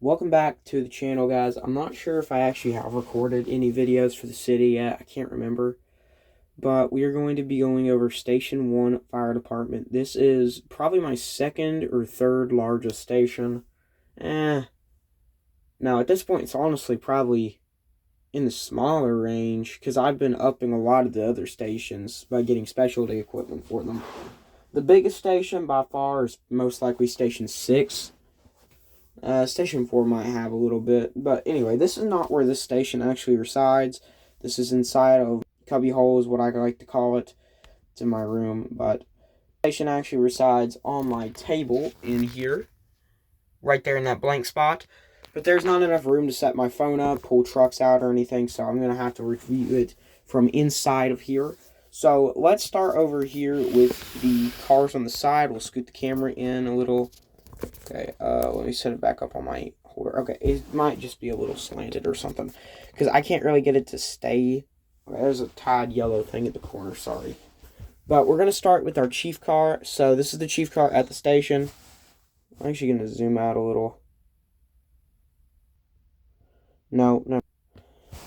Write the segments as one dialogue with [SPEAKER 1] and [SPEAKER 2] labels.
[SPEAKER 1] Welcome back to the channel, guys. I'm not sure if I actually have recorded any videos for the city yet. I can't remember. But we are going to be going over Station 1 Fire Department. This is probably my second or third largest station. Now, at this point, it's honestly probably in the smaller range, because I've been upping a lot of the other stations by getting specialty equipment for them. The biggest station by far is most likely Station 6. Station 4 might have a little bit, but anyway, this is not where this station actually resides. This is inside of cubby hole is what I like to call it. It's in my room, but the station actually resides on my table in here, right there in that blank spot. But there's not enough room to set my phone up, pull trucks out or anything, so I'm going to have to review it from inside of here. So let's start over here with the cars on the side. We'll scoot the camera in a little. Okay, let me set it back up on my holder. Okay, it might just be a little slanted or something, because I can't really get it to stay. Okay, there's a tied yellow thing at the corner, sorry. But we're going to start with our chief car. So this is the chief car at the station. I'm actually going to zoom out a little. No.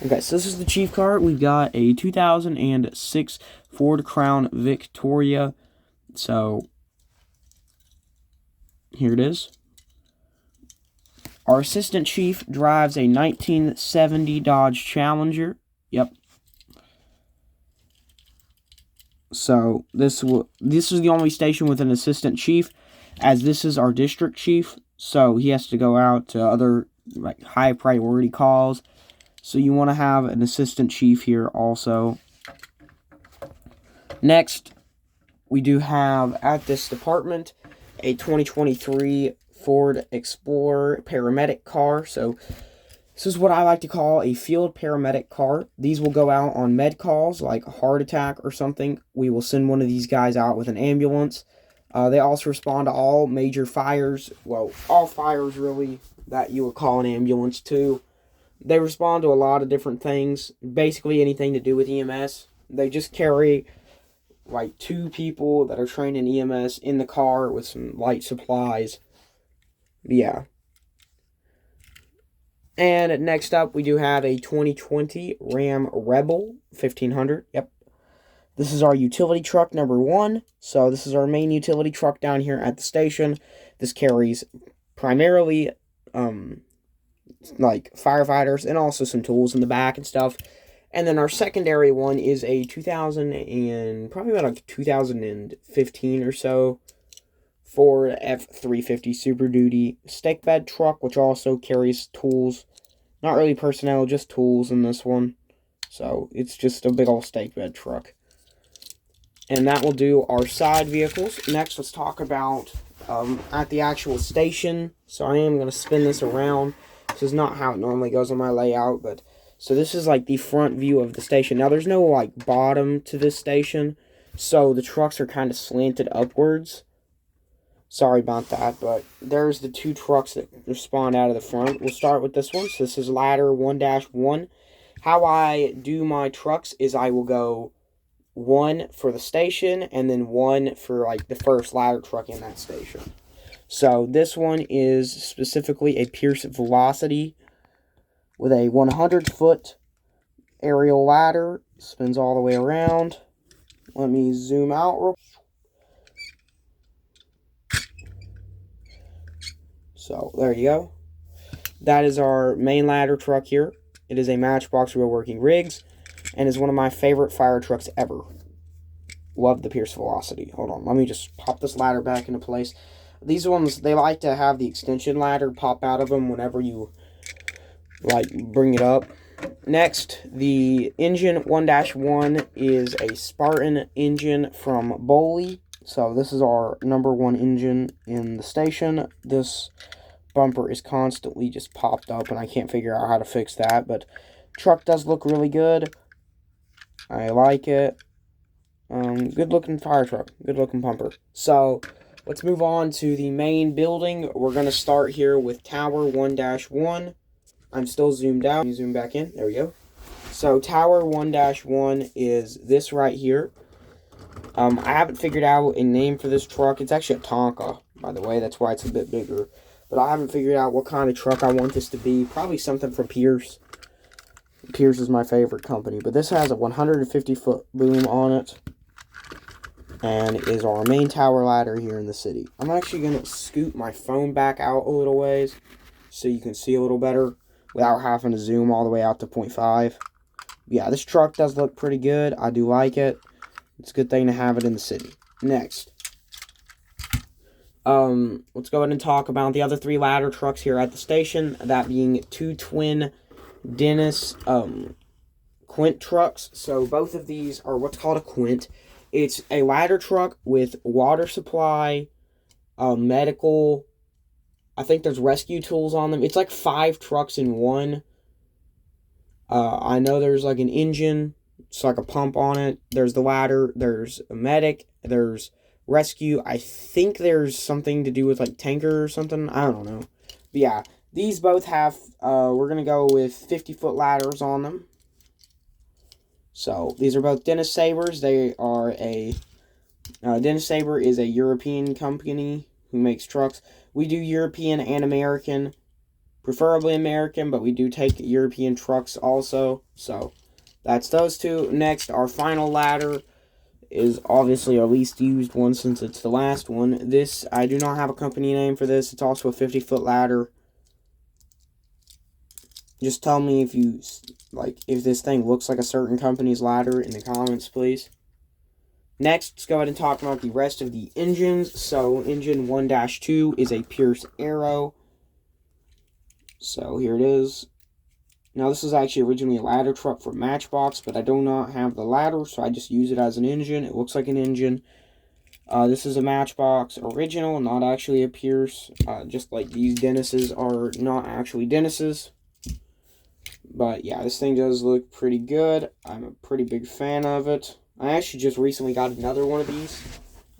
[SPEAKER 1] Okay, so this is the chief car. We've got a 2006 Ford Crown Victoria. So here it is. Our assistant chief drives a 1970 Dodge Challenger. Yep. So this is the only station with an assistant chief, as this is our district chief. So he has to go out to other high priority calls. So you want to have an assistant chief here also. Next, we do have at this department a 2023 Ford Explorer paramedic car. So this is what I like to call a field paramedic car. These will go out on med calls, like a heart attack or something. We will send one of these guys out with an ambulance. They also respond to all major fires. Well, all fires, really, that you would call an ambulance to. They respond to a lot of different things. Basically anything to do with EMS. They just carry like 2 people that are trained in EMS in the car with some light supplies. Yeah. And next up, we do have a 2020 Ram Rebel 1500. Yep. This is our utility truck number 1. So this is our main utility truck down here at the station. This carries primarily like firefighters and also some tools in the back and stuff. And then our secondary one is a probably about like 2015 or so Ford F-350 Super Duty stake bed truck, which also carries tools. Not really personnel, just tools in this one. So it's just a big old stake bed truck. And that will do our side vehicles. Next, let's talk about at the actual station. So I am going to spin this around. This is not how it normally goes on my layout, but so this is like the front view of the station. Now there's no like bottom to this station, so the trucks are kind of slanted upwards. Sorry about that, but there's the 2 trucks that spawn out of the front. We'll start with this one. So this is ladder 1-1. How I do my trucks is I will go 1 for the station and then 1 for like the first ladder truck in that station. So this one is specifically a Pierce Velocity with a 100-foot aerial ladder. Spins all the way around. Let me zoom out real quick. So there you go. That is our main ladder truck here. It is a Matchbox Real Working Rigs and is one of my favorite fire trucks ever. Love the Pierce Velocity. Hold on, let me just pop this ladder back into place. These ones, they like to have the extension ladder pop out of them whenever you like bring it up. Next, the engine 1-1 is a Spartan engine from Boley. So this is our number 1 engine in the station. This bumper is constantly just popped up and I can't figure out how to fix that, but truck does look really good. I like it. Good looking fire truck, good looking bumper. So let's move on to the main building. We're going to start here with Tower 1-1. I'm still zoomed out. Let me zoom back in. There we go. So Tower 1-1 is this right here. I haven't figured out a name for this truck. It's actually a Tonka, by the way. That's why it's a bit bigger. but I haven't figured out what kind of truck I want this to be. Probably something from Pierce. Pierce is my favorite company, but this has a 150-foot boom on it, and is our main tower ladder here in the city. I'm actually going to scoot my phone back out a little ways so you can see a little better without having to zoom all the way out to 0.5. Yeah, this truck does look pretty good. I do like it. It's a good thing to have it in the city. Next, let's go ahead and talk about the other 3 ladder trucks here at the station. That being 2 twin Dennis Quint trucks. So both of these are what's called a Quint. It's a ladder truck with water supply, medical. I think there's rescue tools on them. It's like 5 trucks in one. I know there's like an engine. It's like a pump on it. There's the ladder. There's a medic. There's rescue. I think there's something to do with like tanker or something. I don't know. But yeah, these both have, we're going to go with 50-foot ladders on them. So these are both Dennis Sabers. They are a, Dennis Saber is a European company who makes trucks. We do European and American, preferably American, but we do take European trucks also. So that's those 2. Next, our final ladder is obviously our least used one since it's the last one. This, I do not have a company name for this. It's also a 50-foot ladder. Just tell me if you, like, if this thing looks like a certain company's ladder in the comments, please. Next, let's go ahead and talk about the rest of the engines. So, engine 1-2 is a Pierce Arrow. So, here it is. Now, this is actually originally a ladder truck for Matchbox, but I do not have the ladder, so I just use it as an engine. It looks like an engine. This is a Matchbox original, not actually a Pierce. Just like these Dennis's are not actually Dennis's. But yeah, this thing does look pretty good. I'm a pretty big fan of it. I actually just recently got another one of these.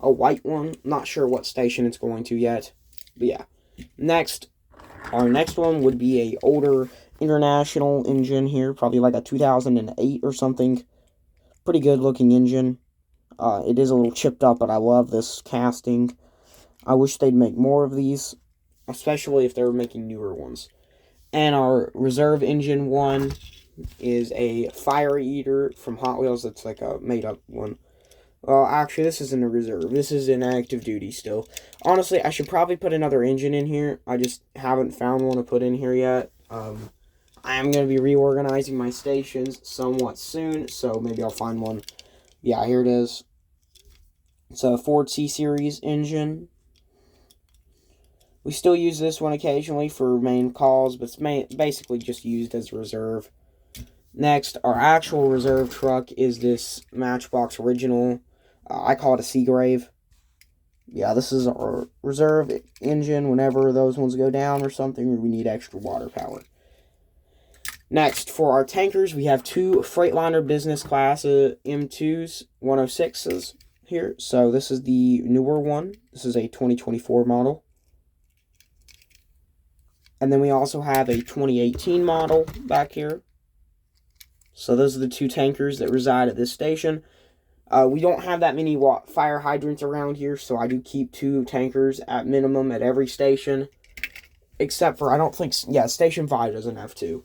[SPEAKER 1] A white one. Not sure what station it's going to yet. But yeah. Next, our next one would be a older International engine here. Probably like a 2008 or something. Pretty good looking engine. It is a little chipped up, but I love this casting. I wish they'd make more of these. Especially if they were making newer ones. And our reserve engine 1 is a Fire Eater from Hot Wheels. That's like a made-up one. Well, actually, this isn't a reserve. This is an active duty still. Honestly, I should probably put another engine in here. I just haven't found one to put in here yet. I am going to be reorganizing my stations somewhat soon, so maybe I'll find one. Yeah, here it is. It's a Ford C-Series engine. We still use this one occasionally for main calls, but it's basically just used as a reserve. Next, our actual reserve truck is this Matchbox original. I call it a Seagrave. Yeah, this is our reserve engine whenever those ones go down or something, or we need extra water power. Next, for our tankers, we have 2 Freightliner business class M2s 106s here. So this is the newer one. This is a 2024 model. And then we also have a 2018 model back here. So those are the 2 tankers that reside at this station. We don't have that many fire hydrants around here, so I do keep 2 tankers at minimum at every station. Except for, I don't think, yeah, Station 5 doesn't have 2.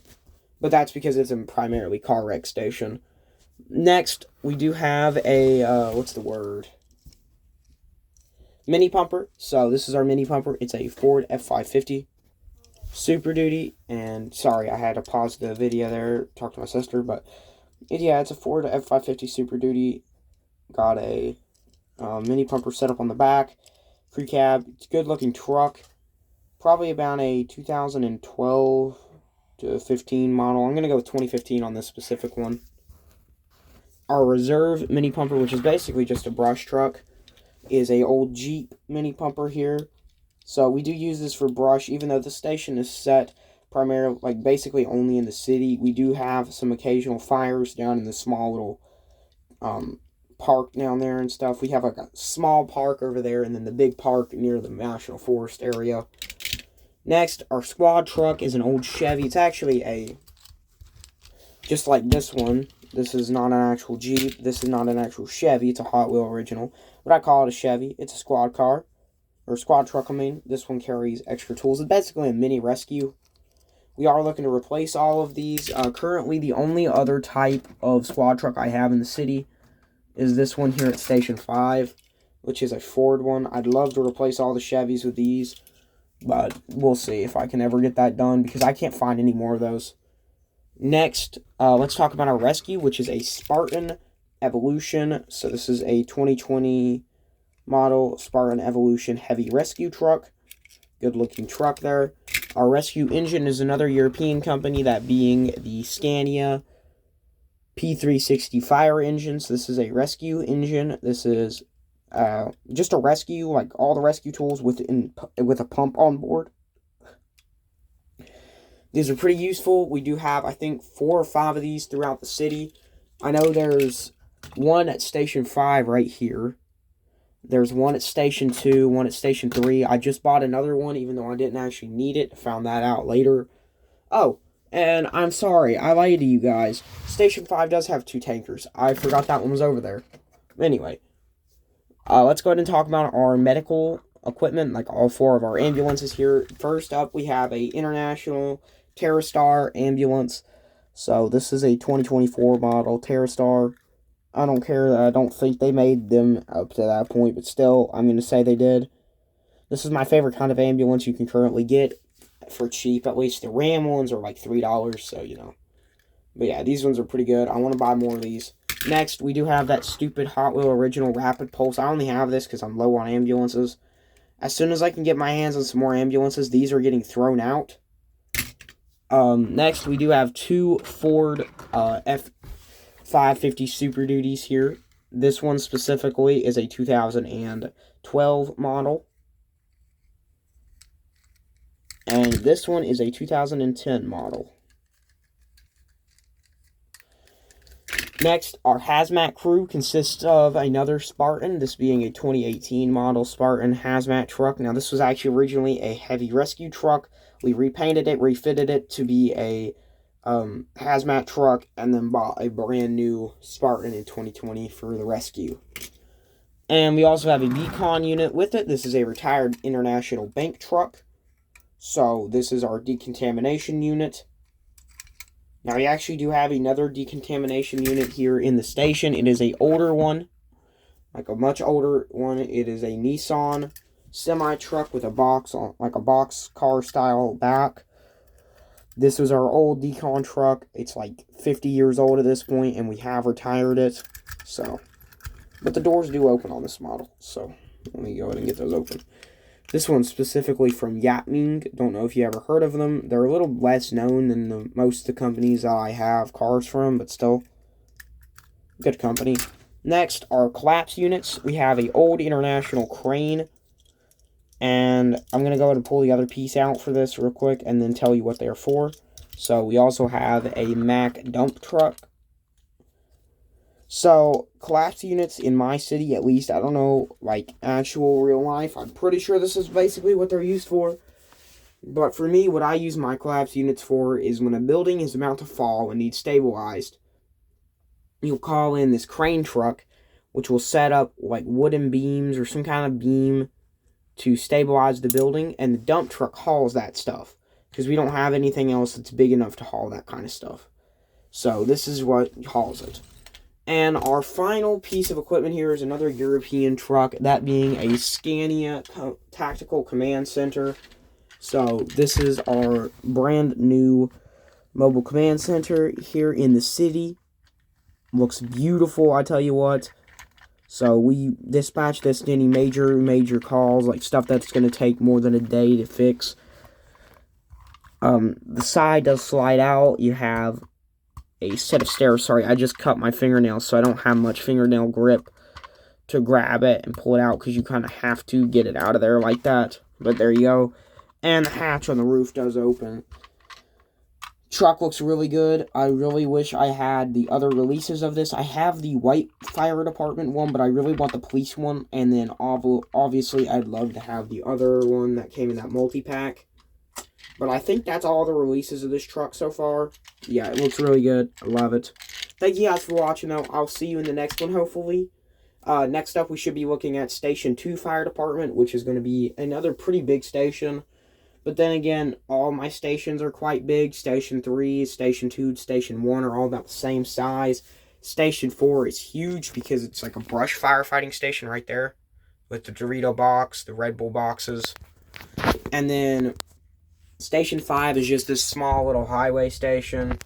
[SPEAKER 1] But that's because it's a primarily car wreck station. Next, we do have a, what's the word? Mini pumper. So this is our mini pumper. It's a Ford F550. Super Duty, and sorry, I had to pause the video there, talk to my sister, but yeah, it's a Ford F550 Super Duty. Got a mini pumper set up on the back, crew cab. It's a good looking truck, probably about a 2012 to 15 model. I'm going to go with 2015 on this specific one. Our reserve mini pumper, which is basically just a brush truck, is a old Jeep mini pumper here. So we do use this for brush, even though the station is set primarily, like basically only in the city. We do have some occasional fires down in the small little park down there and stuff. We have like a small park over there, and then the big park near the National Forest area. Next, our squad truck is an old Chevy. It's actually just like this one. This is not an actual Jeep. This is not an actual Chevy. It's a Hot Wheel original. But I call it a Chevy. It's a squad car. or squad truck, I mean. This one carries extra tools. It's basically a mini rescue. We are looking to replace all of these. Currently, the only other type of squad truck I have in the city is this one here at Station 5, which is a Ford one. I'd love to replace all the Chevys with these, but we'll see if I can ever get that done, because I can't find any more of those. Next, let's talk about our rescue, which is a Spartan Evolution. So this is a 2020 model Spartan Evolution heavy rescue truck. Good looking truck there. Our rescue engine is another European company, that being the Scania P360 fire engine. So this is a rescue engine. This is just a rescue, like all the rescue tools with a pump on board. These are pretty useful. We do have, I think, 4 or 5 of these throughout the city. I know there's one at Station 5 right here. There's one at Station 2, one at Station 3. I just bought another one, even though I didn't actually need it. Found that out later. Oh, and I'm sorry, I lied to you guys. Station 5 does have 2 tankers. I forgot that one was over there. Anyway, let's go ahead and talk about our medical equipment, like all 4 of our ambulances here. First up, we have a International TerraStar ambulance. So this is a 2024 model TerraStar. I don't care. I don't think they made them up to that point, but still, I'm going to say they did. This is my favorite kind of ambulance you can currently get for cheap. At least the Ram ones are like $3, so, you know. But yeah, these ones are pretty good. I want to buy more of these. Next, we do have that stupid Hot Wheel Original Rapid Pulse. I only have this because I'm low on ambulances. As soon as I can get my hands on some more ambulances, these are getting thrown out. Next, we do have 2 Ford F550 Super Duties here. This one specifically is a 2012 model. And this one is a 2010 model. Next, our hazmat crew consists of another Spartan, this being a 2018 model Spartan hazmat truck. Now, this was actually originally a heavy rescue truck. We repainted it, refitted it to be a hazmat truck, and then bought a brand new Spartan in 2020 for the rescue. And we also have a decon unit with it. This is a retired International Bank truck. So, this is our decontamination unit. Now, we actually do have another decontamination unit here in the station. It is an older one, like a much older one. It is a Nissan semi-truck with a box, on, like a box car style back. This was our old decon truck. It's like 50 years old at this point, and we have retired it. So, but the doors do open on this model. So, let me go ahead and get those open. This one's specifically from Yatming. Don't know if you ever heard of them. They're a little less known than most of the companies that I have cars from, but still, good company. Next, our collapse units. We have an old International crane. And I'm going to go ahead and pull the other piece out for this real quick and then tell you what they're for. So, we also have a Mack dump truck. So, collapse units in my city, at least, I don't know, like, actual real life. I'm pretty sure this is basically what they're used for. But for me, what I use my collapse units for is when a building is about to fall and needs stabilized, you'll call in this crane truck, which will set up, like, wooden beams or some kind of beam to stabilize the building, and the dump truck hauls that stuff, because we don't have anything else that's big enough to haul that kind of stuff. So, this is what hauls it. And our final piece of equipment here is another European truck, that being a Scania Tactical Command Center. So, this is our brand new mobile command center here in the city. Looks beautiful, I tell you what. So, we dispatch this to any major calls, like stuff that's going to take more than a day to fix. The side does slide out. You have a set of stairs. Sorry, I just cut my fingernails, so I don't have much fingernail grip to grab it and pull it out, because you kind of have to get it out of there like that. But there you go. And the hatch on the roof does open. Truck looks really good. I really wish I had the other releases of this. I have the white fire department one, but I really want the police one. And then obviously I'd love to have the other one that came in that multi-pack. But I think that's all the releases of this truck so far. Yeah, it looks really good. I love it. Thank you guys for watching, though. I'll see you in the next one, hopefully. Next up, we should be looking at Station 2 Fire Department, which is going to be another pretty big station. But then again, all my stations are quite big. Station 3, Station 2, Station 1 are all about the same size. Station 4 is huge because it's like a brush firefighting station right there with the Dorito box, the Red Bull boxes. And then Station 5 is just this small little highway station.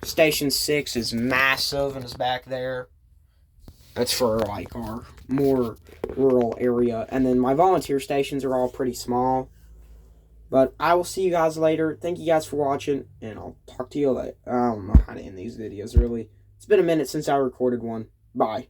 [SPEAKER 1] Station 6 is massive and is back there. That's for like our more rural area. And then my volunteer stations are all pretty small. But I will see you guys later. Thank you guys for watching, and I'll talk to you later. I don't know how to end these videos, really. It's been a minute since I recorded one. Bye.